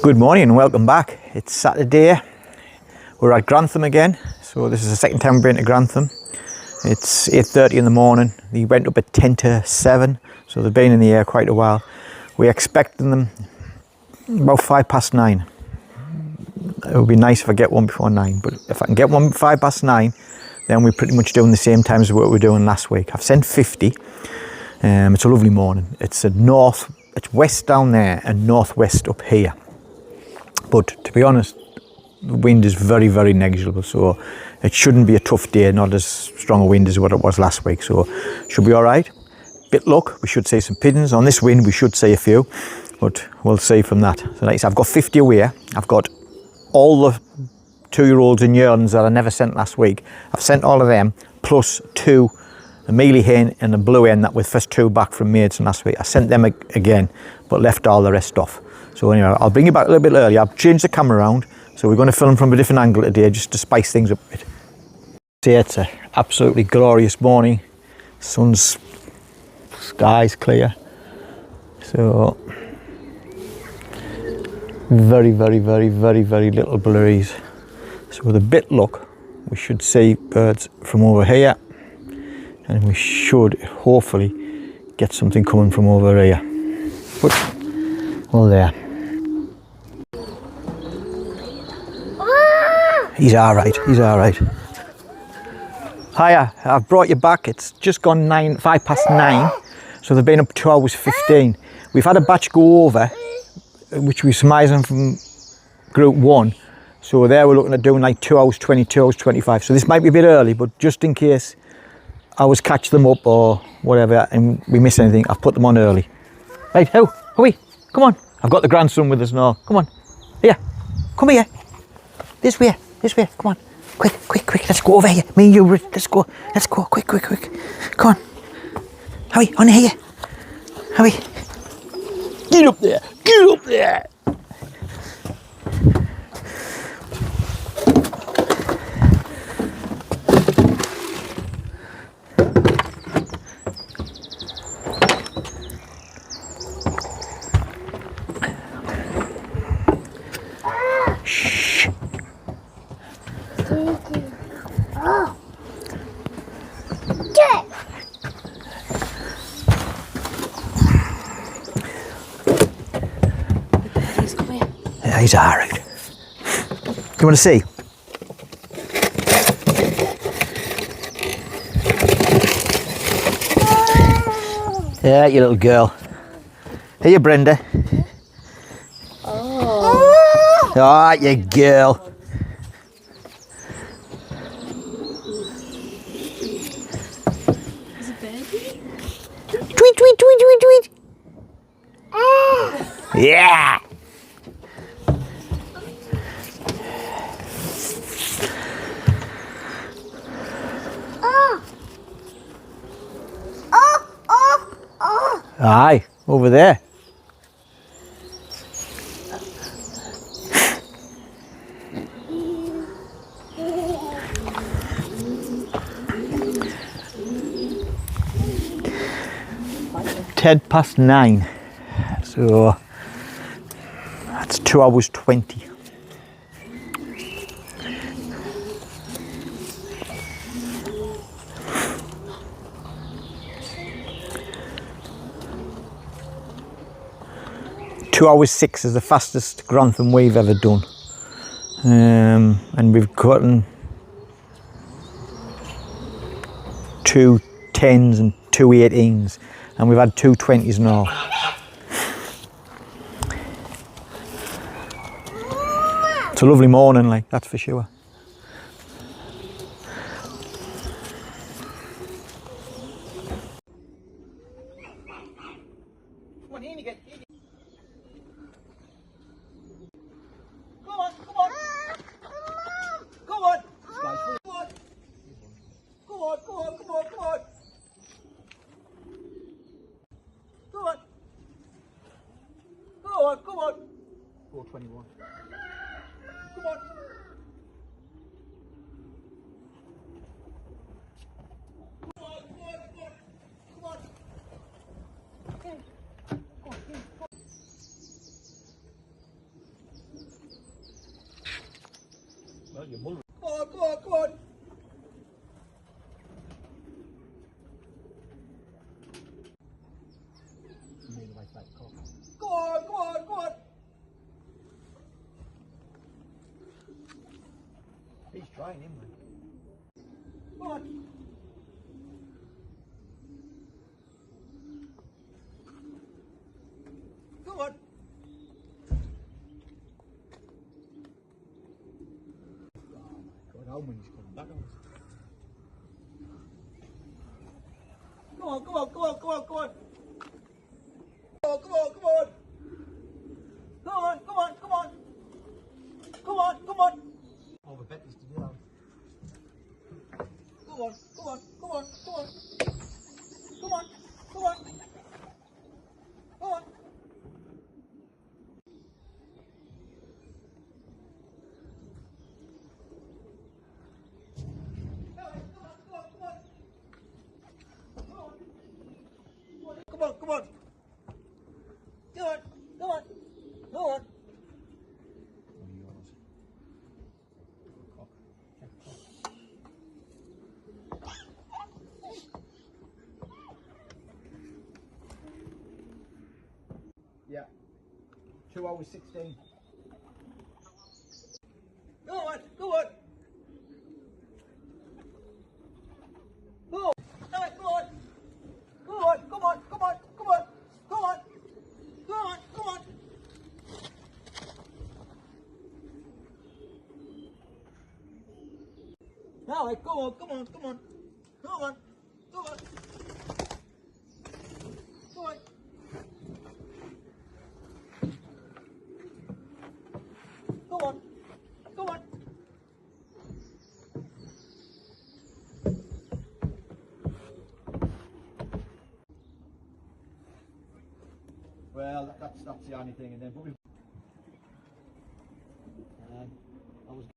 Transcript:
Good morning and welcome back. It's Saturday. We're at Grantham again. So this is the second time we've been to Grantham. It's 8:30 in the morning. They went up at 10 to 7, so they've been in the air quite a while. We're expecting them about 9:05. It would be nice if I get one before 9, but if I can get one 9:05, then we're pretty much doing the same time as what we were doing last week. I've sent 50. It's a lovely morning. It's west down there and northwest up here. But to be honest, the wind is very, very negligible, so it shouldn't be a tough day, not as strong a wind as what it was last week, so should be all right. Bit luck, we should see some pigeons. On this wind, we should see a few, but we'll see from that. So like I said, I've got 50 away. I've got all the 2-year-olds and yearlings that I never sent last week. I've sent all of them, plus 2, a mealy hen and a blue hen that were first 2 back from Maidstone last week. I sent them again, but left all the rest off. So anyway, I'll bring you back a little bit earlier. I've changed the camera around, so we're going to film from a different angle today, just to spice things up a bit. See, it's an absolutely glorious morning. Sky's clear. So very, very, very, very, very little breeze. So with a bit of luck, we should see birds from over here, and we should hopefully get something coming from over here. But well, there. He's all right, he's all right. Hiya, I've brought you back. It's just gone 9:05, so they've been up 2 hours 15. We've had a batch go over, which we're surmising from group 1. So there we're looking at doing like 2 hours 20, 2 hours 25. So this might be a bit early, but just in case I was catch them up or whatever and we miss anything, I've put them on early. Right, how are we? Come on. I've got the grandson with us now. Come on. Here. Come here. This way. This way. Come on. Quick, quick, quick. Let's go over here. Me and you. Let's go. Let's go. Quick, quick, quick. Come on. Howie, on here. Howie. Get up there. Get up there. He's all right. Do you want to see? Yeah, you little girl. Here, Brenda. Oh. Ah, you girl. Is it baby? Tweet, tweet, tweet, tweet, tweet. Yeah. Aye, over there. Ten past 9, so that's 2 hours 20. Two hours 6 is the fastest Grantham we've ever done, and we've gotten 2 10s and 2 18s, and we've had 2 20s now. It's a lovely morning, like, that's for sure. Come on. 421. Come on. Well, you're mulling. Come on, come on, come on. You mean like that cock. Go on, go on, go on. He's trying him, man. Come on. Come on. God, how many's coming back on us? Come on, come on, come on, come on, come on. Come on, come on, come on. Come on, come on, come on. Come on, come on. Oh, we bet this to do that. Come on, come on, come on, come on. Come on, come on. Come on. Come on, come on. Come on, come on. Come on. What are yours? Cock. Yeah. 2 hours 16. Go on, go on. Go on. Come on. Come on, come on, come on, come on. Come on. Come on, come on. Now, come on, come on, come on. Come on. Come on. Come on. Come on. Come on. Well, that's the only thing, and then but we've